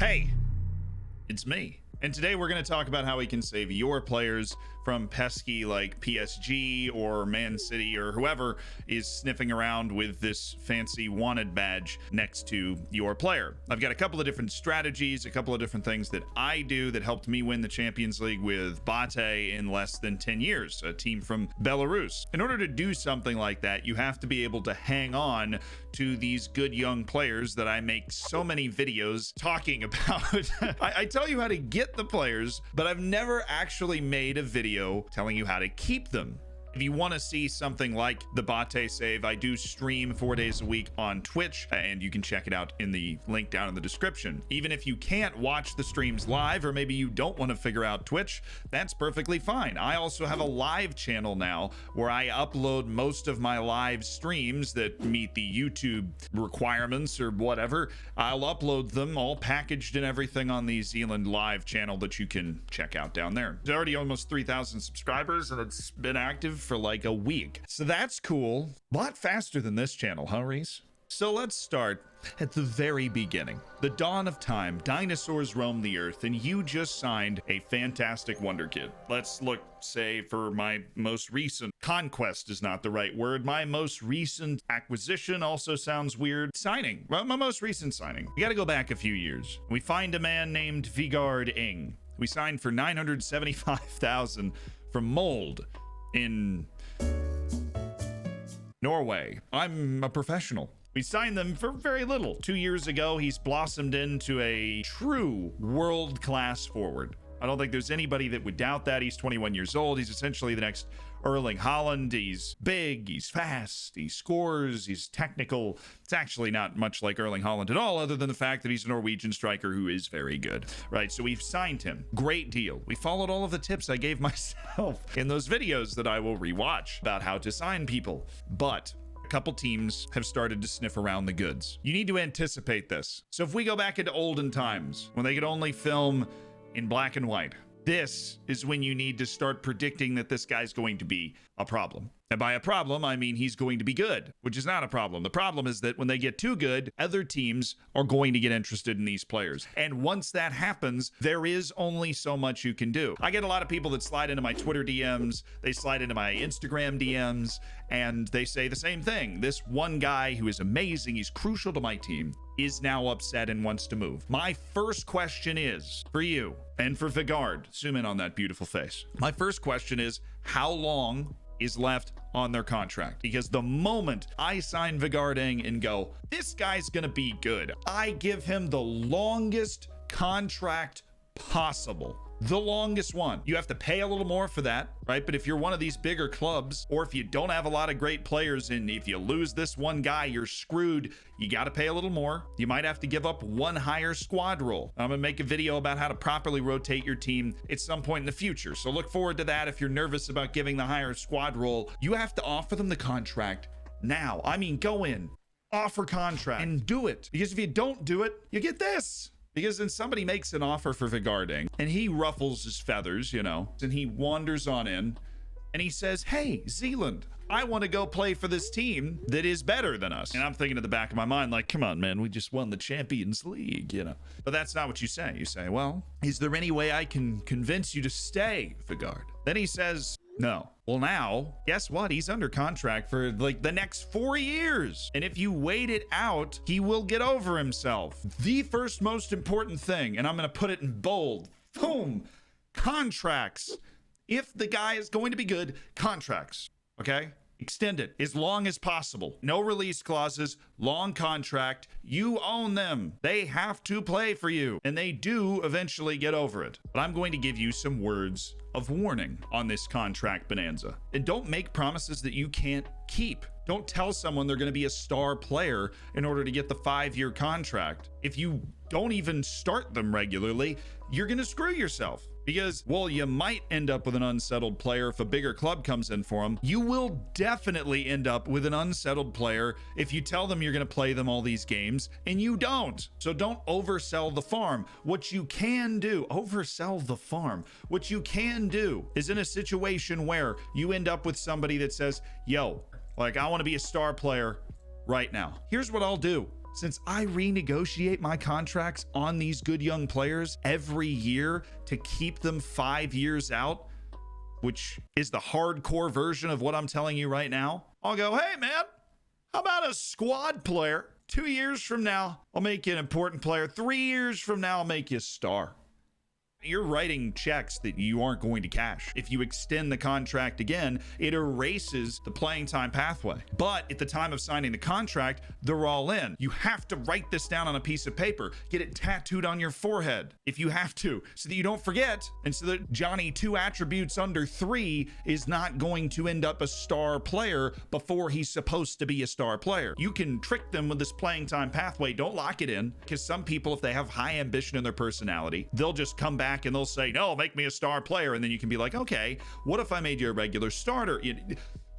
Hey, it's me. And today we're going to talk about how we can save your players from pesky like PSG or Man City or whoever is sniffing around with this fancy wanted badge next to your player. I've got a couple of different strategies, a couple of different things that I do that helped me win the Champions League with BATE in less than 10 years, a team from Belarus. In order to do something like that, you have to be able to hang on to these good young players that I make so many videos talking about. I tell you how to get the players, but I've never actually made a video telling you how to keep them. If you want to see something like the BATE save, I do stream 4 days a week on Twitch, and you can check it out in the link down in the description. Even if you can't watch the streams live, or maybe you don't want to figure out Twitch, that's perfectly fine. I also have a live channel now where I upload most of my live streams that meet the YouTube requirements or whatever. I'll upload them all packaged and everything on the Zealand live channel that you can check out down there. There's already almost 3,000 subscribers, and it's been active for like a week. So that's cool. A lot faster than this channel, huh, Reese? So let's start at the very beginning. The dawn of time, dinosaurs roamed the earth, and you just signed a fantastic Wonderkid. Let's look, say, for my most recent conquest is not the right word. My most recent acquisition also sounds weird. Signing. Well, my most recent signing. We got to go back a few years. We find a man named Wonderkid. We signed for 975,000 from Mold in Norway. I'm a professional. We signed them for very little. 2 years ago, he's blossomed into a true world-class forward. I don't think there's anybody that would doubt that. He's 21 years old. He's essentially the next Erling Haaland. He's big, he's fast, he scores, he's technical. It's actually not much like Erling Haaland at all, other than the fact that he's a Norwegian striker who is very good, right? So we've signed him. Great deal. We followed all of the tips I gave myself in those videos that I will rewatch about how to sign people. But a couple teams have started to sniff around the goods. You need to anticipate this. So if we go back into olden times, when they could only film in black and white, this is when you need to start predicting that this guy's going to be a problem. And by a problem, I mean he's going to be good, which is not a problem. The problem is that when they get too good, other teams are going to get interested in these players. And once that happens, there is only so much you can do. I get a lot of people that slide into my Twitter DMs, they slide into my Instagram DMs, and they say the same thing. This one guy who is amazing, he's crucial to my team, is now upset and wants to move. My first question is, for you and for Vigard, zoom in on that beautiful face. My first question is, how long is left on their contract? Because the moment I sign Vigarding and go, this guy's gonna be good, I give him the longest contract possible. The longest one. You have to pay a little more for that, right? But if you're one of these bigger clubs, or if you don't have a lot of great players, and if you lose this one guy, you're screwed. You got to pay a little more. You might have to give up one higher squad role. I'm gonna make a video about how to properly rotate your team at some point in the future. So look forward to that. If you're nervous about giving the higher squad role, you have to offer them the contract now. I mean, go in, offer contract, and do it. Because if you don't do it, you get this. Because then somebody makes an offer for Vigarding and he ruffles his feathers, you know, and he wanders on in and he says, hey, Zealand, I want to go play for this team that is better than us. And I'm thinking at the back of my mind, like, come on, man, we just won the Champions League, you know. But that's not what you say. You say, well, is there any way I can convince you to stay, Vigard? Then he says, no. Well, now, guess what? He's under contract for like the next 4 years. And if you wait it out, he will get over himself. The first most important thing, and I'm going to put it in bold, boom, contracts. If the guy is going to be good, contracts, okay? Extend it as long as possible. No release clauses, long contract. You own them. They have to play for you, and they do eventually get over it. But I'm going to give you some words of warning on this contract bonanza. And don't make promises that you can't keep. Don't tell someone they're going to be a star player in order to get the 5-year contract. If you don't even start them regularly, you're going to screw yourself. Because, well, you might end up with an unsettled player if a bigger club comes in for them. You will definitely end up with an unsettled player if you tell them you're going to play them all these games and you don't. So don't oversell the farm. What you can do, oversell the farm. What you can do is in a situation where you end up with somebody that says, yo, like, I want to be a star player right now. Here's what I'll do. Since I renegotiate my contracts on these good young players every year to keep them 5 years out, which is the hardcore version of what I'm telling you right now, I'll go, hey man, how about a squad player? 2 years from now, I'll make you an important player. 3 years from now, I'll make you a star. You're writing checks that you aren't going to cash. If you extend the contract again, it erases the playing time pathway. But at the time of signing the contract, they're all in. You have to write this down on a piece of paper, get it tattooed on your forehead if you have to, so that you don't forget, and so that Johnny 2 attributes under 3 is not going to end up a star player before he's supposed to be a star player. You can trick them with this playing time pathway. Don't lock it in, because some people, if they have high ambition in their personality, they'll just come back and they'll say, no, make me a star player. And then you can be like, okay, what if I made you a regular starter?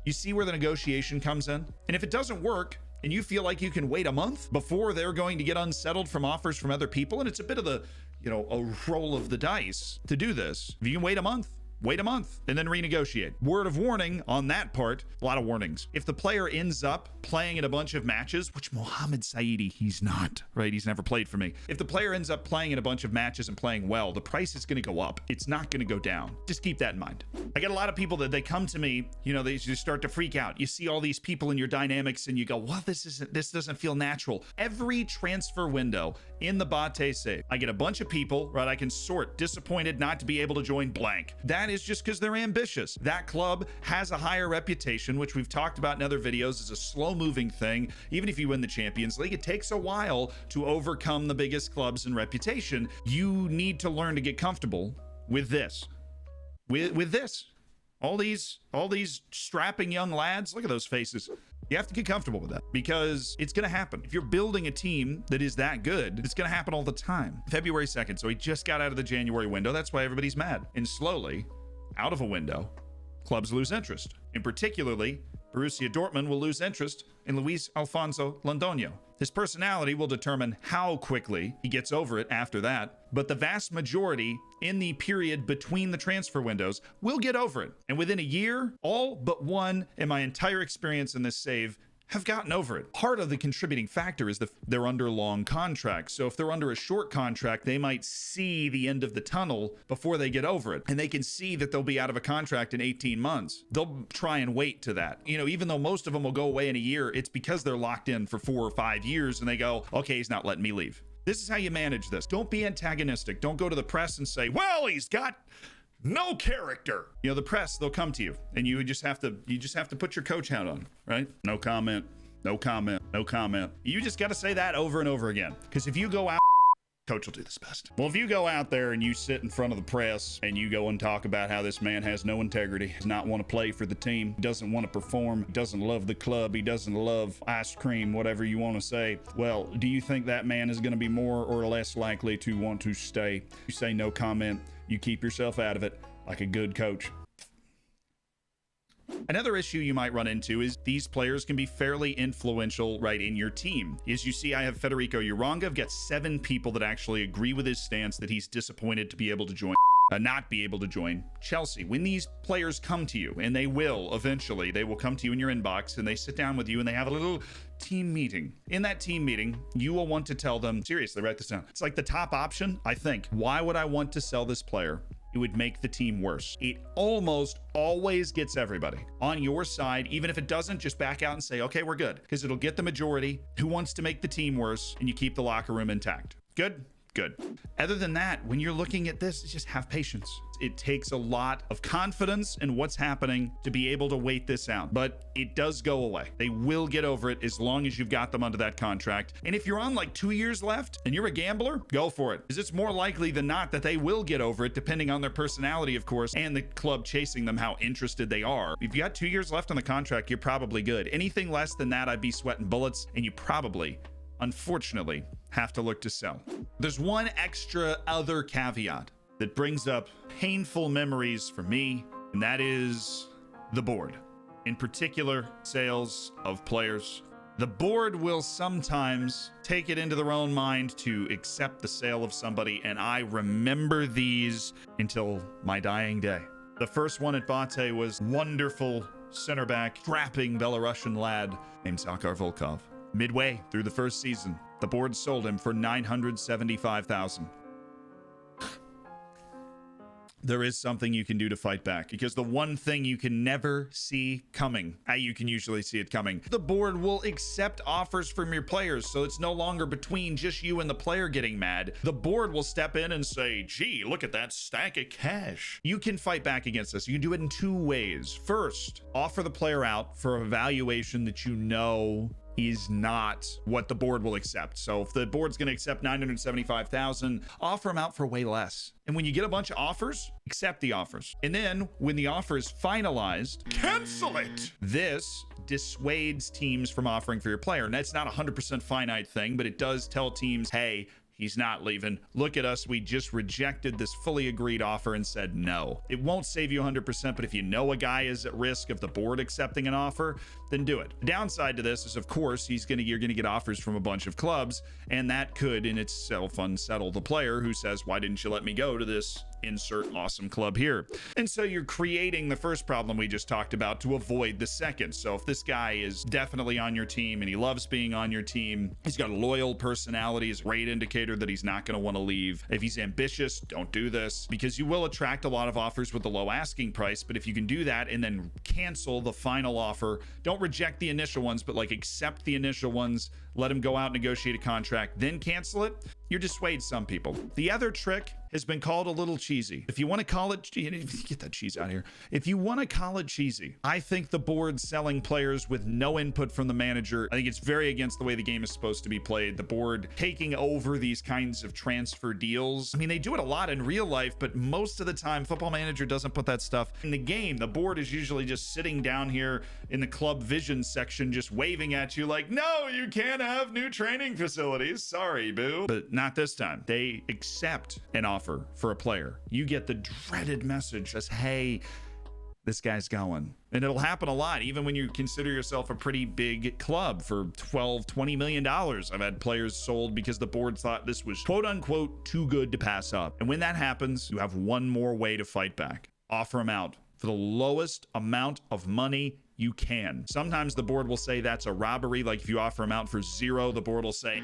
You see where the negotiation comes in? And if it doesn't work and you feel like you can wait a month before they're going to get unsettled from offers from other people, and it's a bit of the, a roll of the dice to do this. If you can wait a month and then renegotiate. Word of warning on that part, a lot of warnings. If the player ends up playing in a bunch of matches, which Mohamed Saidi, he's not, right? He's never played for me. If the player ends up playing in a bunch of matches and playing well, the price is going to go up. It's not going to go down. Just keep that in mind. I get a lot of people that they come to me, they just start to freak out. You see all these people in your dynamics and you go, well, this doesn't feel natural. Every transfer window in the BATE save, I get a bunch of people, right? I can sort disappointed not to be able to join blank. That is just because they're ambitious. That club has a higher reputation, which we've talked about in other videos, is a slow-moving thing. Even if you win the Champions League, it takes a while to overcome the biggest clubs in reputation. You need to learn to get comfortable with this. With this. All these strapping young lads, look at those faces. You have to get comfortable with that because it's going to happen. If you're building a team that is that good, it's going to happen all the time. February 2nd, so he just got out of the January window. That's why everybody's mad. And slowly, out of a window, clubs lose interest. And particularly, Borussia Dortmund will lose interest in Luis Alfonso Londoño. His personality will determine how quickly he gets over it after that, but the vast majority in the period between the transfer windows will get over it. And within a year, all but one in my entire experience in this save have gotten over it. Part of the contributing factor is they're under long contracts. So if they're under a short contract, they might see the end of the tunnel before they get over it. And they can see that they'll be out of a contract in 18 months. They'll try and wait to that. Even though most of them will go away in a year, it's because they're locked in for 4 or 5 years and they go, okay, he's not letting me leave. This is how you manage this. Don't be antagonistic. Don't go to the press and say, well, he's got no character. The press, they'll come to you and you just have to put your coach hat on, right? No comment, no comment, no comment. You just got to say that over and over again. Because if you go out, coach will do this best. Well, if you go out there and you sit in front of the press and you go and talk about how this man has no integrity, does not want to play for the team, doesn't want to perform, doesn't love the club, he doesn't love ice cream, whatever you want to say, well, do you think that man is going to be more or less likely to want to stay? You say no comment. You keep yourself out of it like a good coach. Another issue you might run into is these players can be fairly influential right in your team. As you see, I have Federico Uranga. I've got 7 people that actually agree with his stance that he's disappointed to be able to join. Not be able to join Chelsea. When these players come to you, and they will eventually, they will come to you in your inbox and they sit down with you and they have a little team meeting. In that team meeting, you will want to tell them, seriously, write this down. It's like the top option, I think. Why would I want to sell this player? It would make the team worse. It almost always gets everybody on your side. Even if it doesn't, just back out and say, okay, we're good. Because it'll get the majority who wants to make the team worse and you keep the locker room intact. Good? Good. Other than that, when you're looking at this, just have patience. It takes a lot of confidence in what's happening to be able to wait this out, but it does go away. They will get over it as long as you've got them under that contract. And if you're on like 2 years left and you're a gambler, go for it, because it's more likely than not that they will get over it, depending on their personality, of course, and the club chasing them, how interested they are. If you got 2 years left on the contract, you're probably good. Anything less than that, I'd be sweating bullets, and you probably, unfortunately, have to look to sell. There's one extra other caveat that brings up painful memories for me, and that is the board. In particular, sales of players. The board will sometimes take it into their own mind to accept the sale of somebody, and I remember these until my dying day. The first one at BATE was wonderful center back, strapping Belarusian lad named Zakhar Volkov. Midway through the first season, the board sold him for $975,000. There is something you can do to fight back, because the one thing you can never see coming, you can usually see it coming. The board will accept offers from your players, so it's no longer between just you and the player getting mad. The board will step in and say, gee, look at that stack of cash. You can fight back against this. You can do it in two ways. First, offer the player out for a valuation that you know is not what the board will accept. So if the board's going to accept $975,000, offer them out for way less. And when you get a bunch of offers, accept the offers. And then when the offer is finalized, cancel it. This dissuades teams from offering for your player. And that's not a 100% finite thing, but it does tell teams, hey, he's not leaving. Look at us. We just rejected this fully agreed offer and said no. It won't save you 100%, but if you know a guy is at risk of the board accepting an offer, then do it. The downside to this is, of course, you're gonna get offers from a bunch of clubs, and that could in itself unsettle the player who says, why didn't you let me go to this insert awesome club here? And so you're creating the first problem we just talked about to avoid the second. So if this guy is definitely on your team and he loves being on your team, he's got a loyal personality, is a great indicator that he's not going to want to leave. If he's ambitious, don't do this, because you will attract a lot of offers with the low asking price. But if you can do that and then cancel the final offer, don't reject the initial ones, but like accept the initial ones, let him go out, negotiate a contract, then cancel it, you dissuade some people. The other trick has been called a little cheesy. If you want to call it, get that cheese out of here. If you want to call it cheesy, I think the board selling players with no input from the manager, I think it's very against the way the game is supposed to be played. The board taking over these kinds of transfer deals. I mean, they do it a lot in real life, but most of the time, Football Manager doesn't put that stuff in the game. The board is usually just sitting down here in the club vision section, just waving at you like, no, you can't have new training facilities. Sorry, boo. But not this time. They accept an offer for a player. You get the dreaded message as, hey, this guy's going. And it'll happen a lot, even when you consider yourself a pretty big club. For $12-20 million, I've had players sold because the board thought this was quote unquote too good to pass up. And when that happens, you have one more way to fight back. Offer them out for the lowest amount of money you can. Sometimes the board will say that's a robbery. Like if you offer them out for $0, the board will say,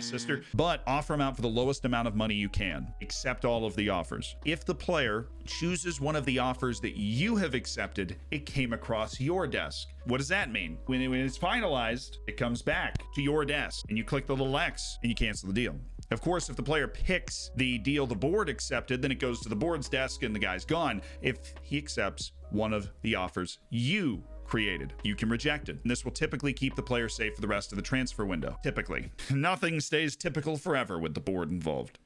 sister. But offer them out for the lowest amount of money you can. Accept all of the offers. If the player chooses one of the offers that you have accepted, it came across your desk. What does that mean? When it's finalized, it comes back to your desk and you click the little X and you cancel the deal. Of course, if the player picks the deal the board accepted, then it goes to the board's desk and the guy's gone. If he accepts one of the offers you created, you can reject it. And this will typically keep the player safe for the rest of the transfer window. Typically. Nothing stays typical forever with the board involved.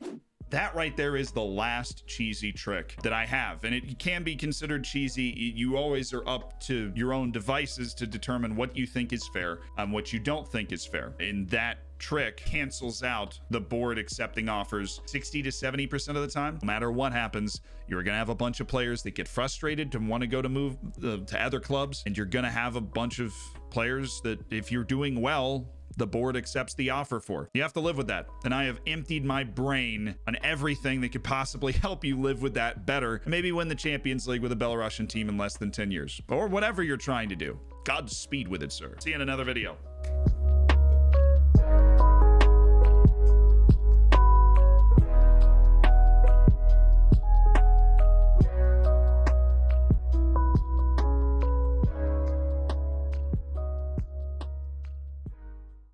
That right there is the last cheesy trick that I have, and it can be considered cheesy. You always are up to your own devices to determine what you think is fair and what you don't think is fair. And that trick cancels out the board accepting offers 60 to 70% of the time. No matter what happens, you're going to have a bunch of players that get frustrated to want to go to move to other clubs, and you're going to have a bunch of players that, if you're doing well, the board accepts the offer for. You have to live with that. And I have emptied my brain on everything that could possibly help you live with that better, and maybe win the Champions League with a Belarusian team in less than 10 years, or whatever you're trying to do. Godspeed with it, sir. See you in another video.